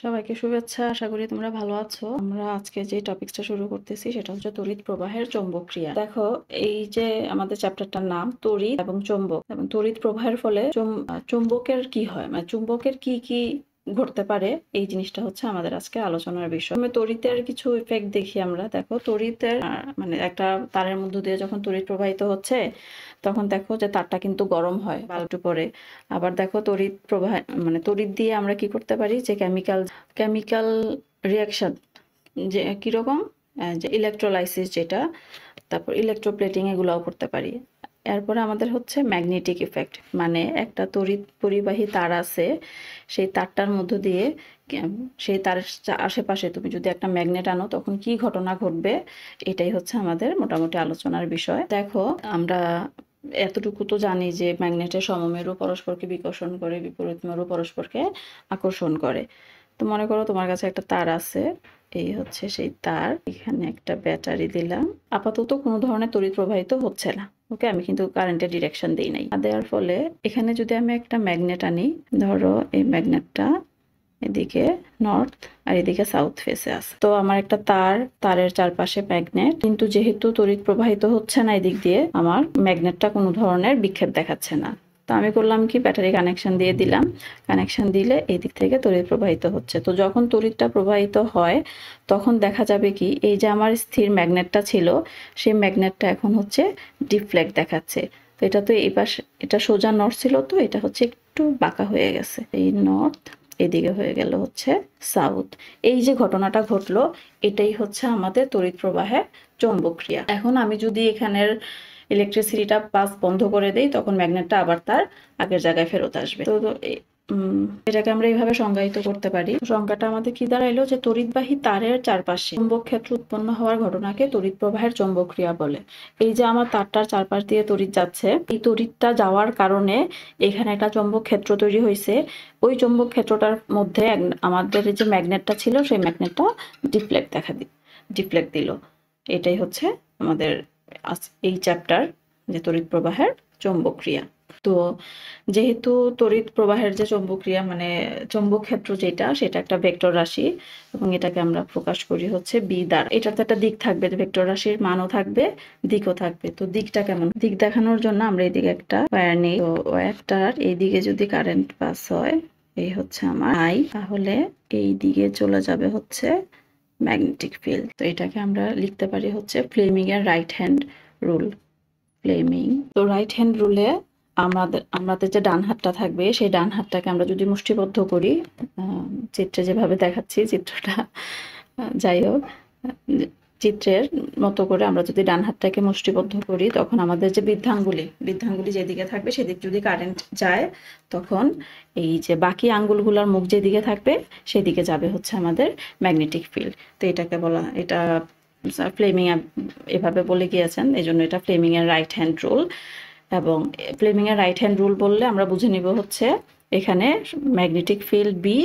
সবাইকে শুভেচ্ছা। আশা করি তোমরা ভালো আছো। আমরা আজকে যে টপিকসটা শুরু করতেছি সেটা হচ্ছে তড়িৎ প্রবাহের চৌম্বক ক্রিয়া। দেখো, এই যে আমাদের চ্যাপ্টারটার নাম তড়িৎ এবং চৌম্বক, এবং তড়িৎ প্রবাহের ফলে চুম্বকের কি হয়, মানে চুম্বকের কি কি ঘটতে পারে, এই জিনিসটা হচ্ছে আমাদের আজকে আলোচনার বিষয়। আমি তড়িতের কিছু ইফেক্ট দেখি আমরা। দেখো, তড়িতের মানে একটা তারের মধ্য দিয়ে যখন তড়িৎ প্রবাহিত হচ্ছে তখন দেখো যে তারটা কিন্তু গরম হয় বাল্বটি পরে। আবার দেখো, তড়িৎ প্রবাহ মানে তড়িৎ দিয়ে আমরা কি করতে পারি, যে কেমিক্যাল রিয়াকশন, যে কিরকম, যে ইলেকট্রোলাইসিস যেটা, তারপর ইলেকট্রোপ্লেটিং, এগুলাও করতে পারি। এরপরে আমাদের হচ্ছে ম্যাগনেটিক ইফেক্ট, মানে একটা তড়িৎ পরিবাহী তার আছে, সেই তারটার মধ্য দিয়ে সেই তারের আশেপাশে তুমি যদি একটা ম্যাগনেট আনো তখন কি ঘটনা ঘটবে, এটাই হচ্ছে আমাদের মোটামুটি আলোচনার বিষয়। দেখো, আমরা এতটুকু তো জানি যে ম্যাগনেটের সমমেরু পরস্পরকে বিকর্ষণ করে, বিপরীত মেরু পরস্পরকে আকর্ষণ করে। তো মনে করো তোমার কাছে একটা তার আছে, এই হচ্ছে সেই তার, এখানে একটা ব্যাটারি দিলাম। আপাতত কোনো ধরনের তড়িৎ প্রবাহিত হচ্ছে না, ওকে, আমি কিন্তু কারেন্টের ডিরেকশন দিই নাই। দেওয়ার ফলে এখানে যদি আমি একটা ম্যাগনেট আনি, ধরো এই ম্যাগনেটটা এদিকে নর্থ আর এদিকে সাউথ ফেসে আছে, তো আমার একটা তারের চারপাশে ম্যাগনেট, কিন্তু যেহেতু তড়িৎ প্রবাহিত হচ্ছে না এদিক দিয়ে, আমার ম্যাগনেটটা কোনো ধরনের বিক্ষেপ দেখাচ্ছে না। তো আমি করলাম কি, ব্যাটারি কানেকশন দিয়ে দিলাম। কানেকশন দিলে এই দিক থেকে তড়িৎ প্রবাহিত হচ্ছে। তো যখন তড়িৎটা প্রবাহিত হয় তখন দেখা যাবে কি, এই যে আমার স্থির ম্যাগনেটটা ছিল, সেই ম্যাগনেটটা এখন হচ্ছে ডিফ্লেক্ট দেখাচ্ছে। তো এটা তো এই পাশে, এটা সোজা নর্থ ছিল, তো এটা হচ্ছে একটু বাঁকা হয়ে গেছে, এই নর্থ এদিকে হয়ে গেল হচ্ছে সাউথ। এই যে ঘটনাটা ঘটলো, এটাই হচ্ছে আমাদের তড়িৎ প্রবাহের চৌম্বক ক্রিয়া। এখন আমি যদি এখানের ইলেকট্রিসিটিটা পাস বন্ধ করে দেই, তখন ম্যাগনেটটা আবার তার আগের জায়গায় ফেরত আসবে। তো এটাকে আমরা এইভাবে সংজ্ঞায়িত করতে পারি। সংজ্ঞাটা আমাদের কি দাঁড়াইলো, যে তড়িৎবাহী তারের চারপাশে চৌম্বক ক্ষেত্র উৎপন্ন হওয়ার ঘটনাকে তড়িৎ প্রবাহের চৌম্বক ক্রিয়া বলে। এই যে আমার তারটার চারপাশ দিয়ে তড়িৎ যাচ্ছে, এই তড়িৎটা যাওয়ার কারণে এখানে একটা চৌম্বক ক্ষেত্র তৈরি হয়েছে। ওই চৌম্বক ক্ষেত্রটার মধ্যে আমাদের যে ম্যাগনেটটা ছিল, সেই ম্যাগনেটটা ডিফ্লেক্ট দিল। এটাই হচ্ছে আমাদের এই চ্যাপ্টার, যে তড়িৎ প্রবাহের চৌম্বক ক্রিয়া। তো যেহেতু তড়িৎ প্রবাহের যে চৌম্বক ক্রিয়া, মানে চৌম্বক ক্ষেত্র যেটা, সেটা একটা ভেক্টর রাশি, এবং এটাকে আমরা প্রকাশ করি হচ্ছে বি দ্বারা। এটার তো একটা দিক থাকবে, ভেক্টর রাশির মানও থাকবে, দিকও থাকবে। তো দিকটা কেমন, দিক দেখানোর জন্য আমরা এইদিকে একটা ওয়্যার নিই। তো ওয়্যারটার এইদিকে যদি কারেন্ট পাস হয়, এই হচ্ছে আমার আই, তাহলে এই দিকে চলে যাবে হচ্ছে ম্যাগনেটিক ফিল্ড। তো এটাকে আমরা লিখতে পারি হচ্ছে ফ্লেমিং এর রাইট হ্যান্ড রুল। ফ্লেমিং, তো রাইট হ্যান্ড রুলে আমাদের যে ডান হাতটা থাকবে, সেই ডান হাতটাকে আমরা যদি মুষ্টিবদ্ধ করি, চিত্রে যেভাবে দেখাচ্ছি, চিত্রটা যাই হোক, চিত্রের মতো করে আমরা যদি ডান হাতটাকে মুষ্টিবদ্ধ করি, তখন আমাদের যে বৃদ্ধাঙ্গুলি যেদিকে থাকবে, সেদিক যদি কারেন্ট যায়, তখন এই যে বাকি আঙ্গুলগুলোর মুখ যেদিকে থাকবে সেদিকে যাবে হচ্ছে আমাদের ম্যাগনেটিক ফিল্ড। তো এটাকে বলা, এটা ফ্লেমিং এভাবে বলে গিয়েছেন, এই জন্য এটা ফ্লেমিং এর রাইট হ্যান্ড রুল। এবং ফ্লেমিং এর রাইট হ্যান্ড রুল বললে আমরা বুঝে নিব হচ্ছে এখানে ম্যাগনেটিক ফিল্ড বি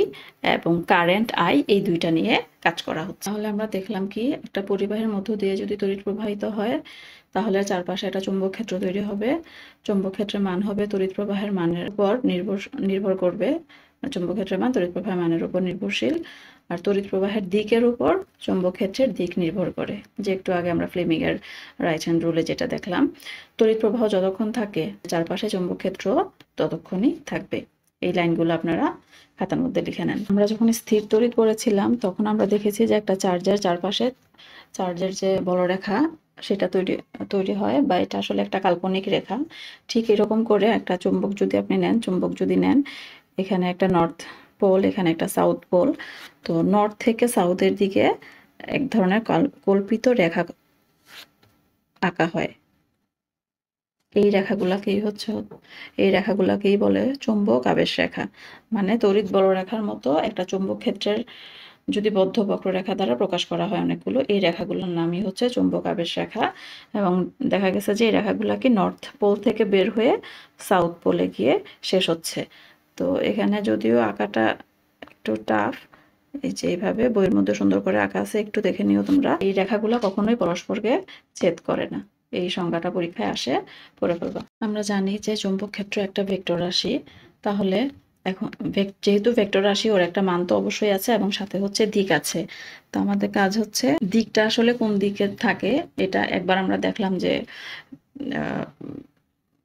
এবং কারেন্ট আই, এই দুইটা নিয়ে কাজ করা হচ্ছে। তাহলে আমরা দেখলাম কি, একটা পরিবাহের মধ্য দিয়ে যদি তড়িৎ প্রবাহিত হয়, তাহলে চারপাশে একটা চৌম্বক ক্ষেত্র তৈরি হবে। চৌম্বক ক্ষেত্রের মান হবে তড়িৎ প্রবাহের মানের উপর নির্ভর করবে। চৌম্বক ক্ষেত্রের মান তড়িৎ প্রবাহের মানের উপর নির্ভরশীল, আর তড়িৎ প্রবাহের দিকের উপর চৌম্বক ক্ষেত্রের দিক নির্ভর করে, যে একটু আগে আমরা ফ্লেমিং এর রাইট হ্যান্ড রুলে যেটা দেখলাম। তড়িৎ প্রবাহ যতক্ষণ থাকে, চারপাশে চৌম্বক ক্ষেত্র ততক্ষণই থাকবে। এই লাইনগুলো আপনারা খাতার মধ্যে লিখে নেন। আমরা যখন স্থির তড়িৎ পড়েছিলাম, তখন আমরা দেখেছি যে একটা চার্জের চারপাশে চার্জের যে বলরেখা, সেটা তৈরি হয়, বা এটা আসলে একটা কাল্পনিক রেখা। ঠিক এরকম করে একটা চুম্বক যদি নেন, এখানে একটা নর্থ পোল, এখানে একটা সাউথ পোল। তো নর্থ থেকে সাউথের দিকে এক ধরনের কল্পিত রেখা আঁকা হয়। এই রেখাগুলাকেই বলে চৌম্বক আবেশ রেখা। মানে তড়িৎ বলরেখার মতো একটা চৌম্বক ক্ষেত্রের যদি বদ্ধ বক্ররেখা দ্বারা প্রকাশ করা হয় অনেকগুলো, এই রেখাগুলোর নামই হচ্ছে চৌম্বক আবেশ রেখা। এবং দেখা গেছে যে এই রেখাগুলাকে নর্থ পোল থেকে বের হয়ে সাউথ পোলে গিয়ে শেষ হচ্ছে। তো এখানে যদিও আঁকাটা একটু টাফ, এই যে এইভাবে বইয়ের মধ্যে সুন্দর করে আঁকা আছে, একটু দেখে নিও তোমরা। এই রেখাগুলো কখনোই পরস্পরকে ছেদ করে না। এই সংজ্ঞাটা পরীক্ষায় আসে, পড়ে ফেলবা। আমরা জানি যে চৌম্বক ক্ষেত্র একটা ভেক্টর রাশি, তাহলে এখন যেহেতু ভেক্টর রাশি ওর একটা মান তো অবশ্যই আছে এবং সাথে হচ্ছে দিক আছে। তো আমাদের কাজ হচ্ছে দিকটা আসলে কোন দিকে থাকে এটা একবার আমরা দেখলাম যে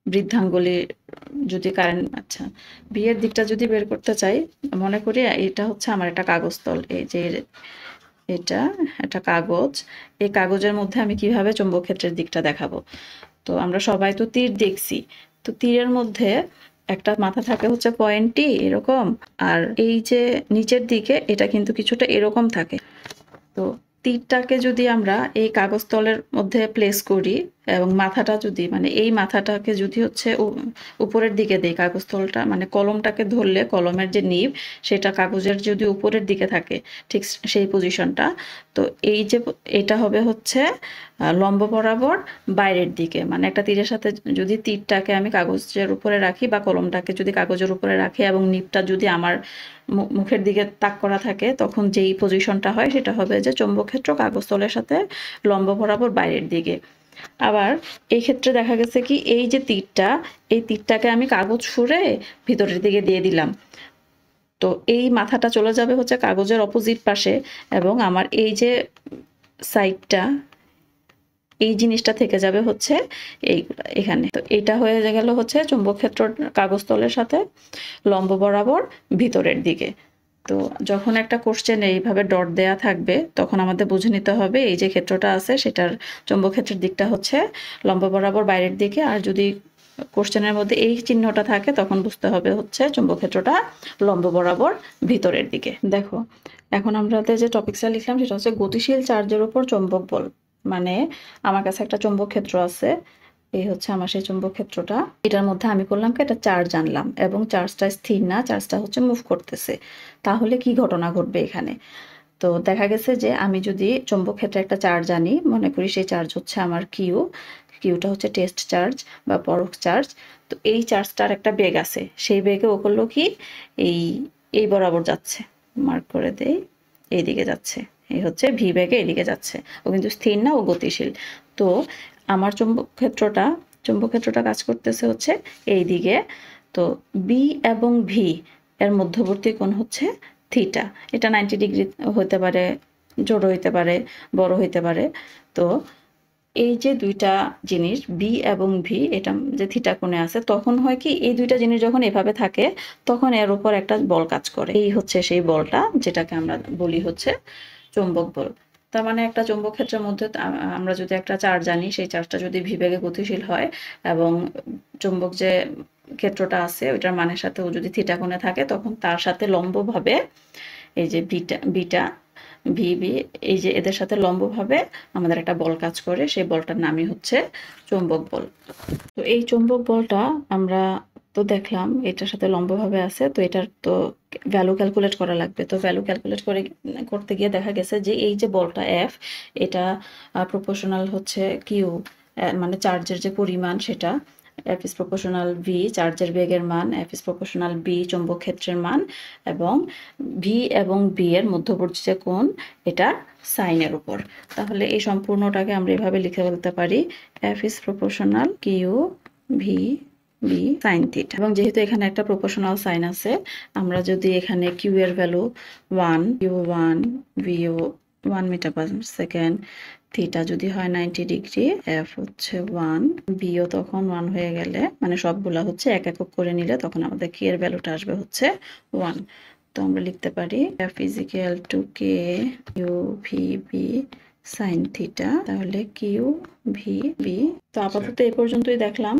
বৃদ্ধাঙ্গুলি যদি কারেন্ট আচ্ছা বিয়ের দিকটা যদি বের করতে চাই, মনে করি এটা হচ্ছে আমার একটা কাগজ তল, এই যে এটা একটা কাগজ, এই কাগজের মধ্যে আমি কিভাবে চৌম্বক ক্ষেত্রের দিকটা দেখাবো। তো আমরা সবাই তো তীর দেখছি, তো তীরের মধ্যে একটা মাথা থাকে হচ্ছে পয়েন্টটি এরকম, আর এই যে নিচের দিকে এটা কিন্তু কিছুটা এরকম থাকে। তো তীরটাকে যদি আমরা এই কাগজ তলের মধ্যে প্লেস করি এবং মাথাটা যদি মানে এই মাথাটাকে যদি হচ্ছে উপরের দিকে দেই, কাগজ তলটা মানে কলমটাকে ধরলে কলমের যে নিব সেটা কাগজের যদি উপরের দিকে থাকে ঠিক সেই পজিশনটা, তো এই যে এটা হবে হচ্ছে লম্ব বরাবর বাইরের দিকে। মানে একটা তীরের সাথে যদি তীরটাকে আমি কাগজের উপরে রাখি বা কলমটাকে যদি কাগজের উপরে রাখি এবং নিবটা যদি আমার মুখের দিকে তাক করা থাকে, তখন যেই পজিশনটা হয় সেটা হবে যে চৌম্বক ক্ষেত্র কাগজ তলের সাথে লম্ব বরাবর বাইরের দিকে। আবার এই ক্ষেত্রে দেখা গেছে কি এই যে তীরটা, এই তীরটাকে আমি কাগজ ছুঁড়ে ভিতরের দিকে দিয়ে দিলাম, তো এই মাথাটা চলে যাবে হচ্ছে কাগজের অপোজিট পাশে এবং আমার এই যে সাইডটা এই জিনিসটা থেকে যাবে হচ্ছে এইগুলা এখানে। তো এটা হয়ে গেল হচ্ছে চৌম্বক ক্ষেত্র কাগজ তলের সাথে লম্ব বরাবর ভিতরের দিকে। তো যখন একটা কোশ্চেনে এইভাবে ডট দেয়া থাকবে তখন আমাদের বুঝে নিতে হবে এই যে ক্ষেত্রটা আছে সেটার চৌম্বক ক্ষেত্রের দিকটা হচ্ছে লম্ব বরাবর বাইরের দিকে, আর যদি কোশ্চেনের মধ্যে এই চিহ্নটা থাকে তখন বুঝতে হবে হচ্ছে চৌম্বক ক্ষেত্রটা লম্ব বরাবর ভিতরের দিকে। দেখো এখন আমরা যে টপিকসটা লিখলাম সেটা হচ্ছে গতিশীল চার্জের উপর চৌম্বক বল। মানে আমার কাছে একটা চৌম্বক ক্ষেত্র আছে, এই হচ্ছে আমার সেই চৌম্বক ক্ষেত্রটা, এটার মধ্যে আমি করলাম কি একটা চার্জ আনলাম এবং চার্জটা স্থির না, চার্জটা হচ্ছে মুভ করতেছে। তাহলে কি ঘটনা ঘটবে এখানে? তো দেখা গেছে যে আমি যদি চৌম্বক ক্ষেত্রে একটা চার্জ আনি, মনে করি সেই চার্জ হচ্ছে আমার কিউটা হচ্ছে টেস্ট চার্জ বা পরখ চার্জ। তো এই চার্জটার একটা বেগ আছে, সেই বেগে ও করলো কি এই বরাবর যাচ্ছে, মার্ক করে দেই, এইদিকে যাচ্ছে, এই হচ্ছে ভি বেগে এদিকে যাচ্ছে, ও কিন্তু স্থির না, ও গতিশীল। তো আমার চৌম্বক ক্ষেত্রটা কাজ করতেছে হচ্ছে এই দিকে। তো বি এবং ভি এর মধ্যবর্তী কোণ হচ্ছে থিটা। এটা 90 ডিগ্রি হতে পারে, জোড় হইতে পারে, বড় হইতে পারে। তো এই যে দুইটা জিনিস বি এবং ভি এটা যে থিটা কোণে আছে, তখন হয় কি এই দুইটা জিনিস যখন এভাবে থাকে তখন এর উপর একটা বল কাজ করে, এই হচ্ছে সেই বলটা যেটাকে আমরা বলি হচ্ছে চৌম্বক বল। তার মানে একটা চৌম্বক ক্ষেত্রের মধ্যে আমরা যদি একটা চার্জ জানি, সেই চার্জটা যদি ভি বেগে গতিশীল হয় এবং চৌম্বক যে ক্ষেত্রটা আছে ওইটার মানের সাথে ও যদি থিটা কোণে থাকে, তখন তার সাথে লম্বভাবে এই যে বিটা ভিবি এই যে এদের সাথে লম্বভাবে আমাদের একটা বল কাজ করে, সেই বলটার নামই হচ্ছে চৌম্বক বল। তো এই চৌম্বক বলটা আমরা তো দেখলাম এটার সাথে লম্বভাবে আছে, তো এটার তো ভ্যালু ক্যালকুলেট করা লাগবে। তো ভ্যালু ক্যালকুলেট করতে গিয়ে দেখা গেছে যে এই যে বলটা এফ, এটা প্রপোর্শনাল হচ্ছে কিউ, মানে চার্জের যে পরিমাণ সেটা, এফ ইজ প্রপোর্শনাল ভি চার্জের বেগের মান, এফ ইজ প্রপোর্শনাল বি চৌম্বক ক্ষেত্রের মান, এবং ভি এবং বি এর মধ্যবর্তী যে কোণ এটা সাইনের উপর। তাহলে এই সম্পূর্ণটাকে আমরা এভাবে লিখে বলতে পারি F is proportional q v B sine theta. এবং যেহেতু এখানে একটা প্রপোর্শনাল সাইন আছে, আমরা যদি এখানে কিউ এর ভ্যালু 1, কিউ 1, ভিও 1 মিটার পার সেকেন্ড, থিটা যদি হয় 90 ডিগ্রি, এফ হচ্ছে 1, বিও তখন 1 হয়ে গেলে মানে সবগুলা হচ্ছে এক একক করে নিলে তখন আমাদের কি এর ভ্যালুটা আসবে হচ্ছে 1। তো আমরা লিখতে পারি F is equal to q v B sine theta, তাহলে কিউ ভি বি। তো আপাতত এই পর্যন্তই দেখলাম।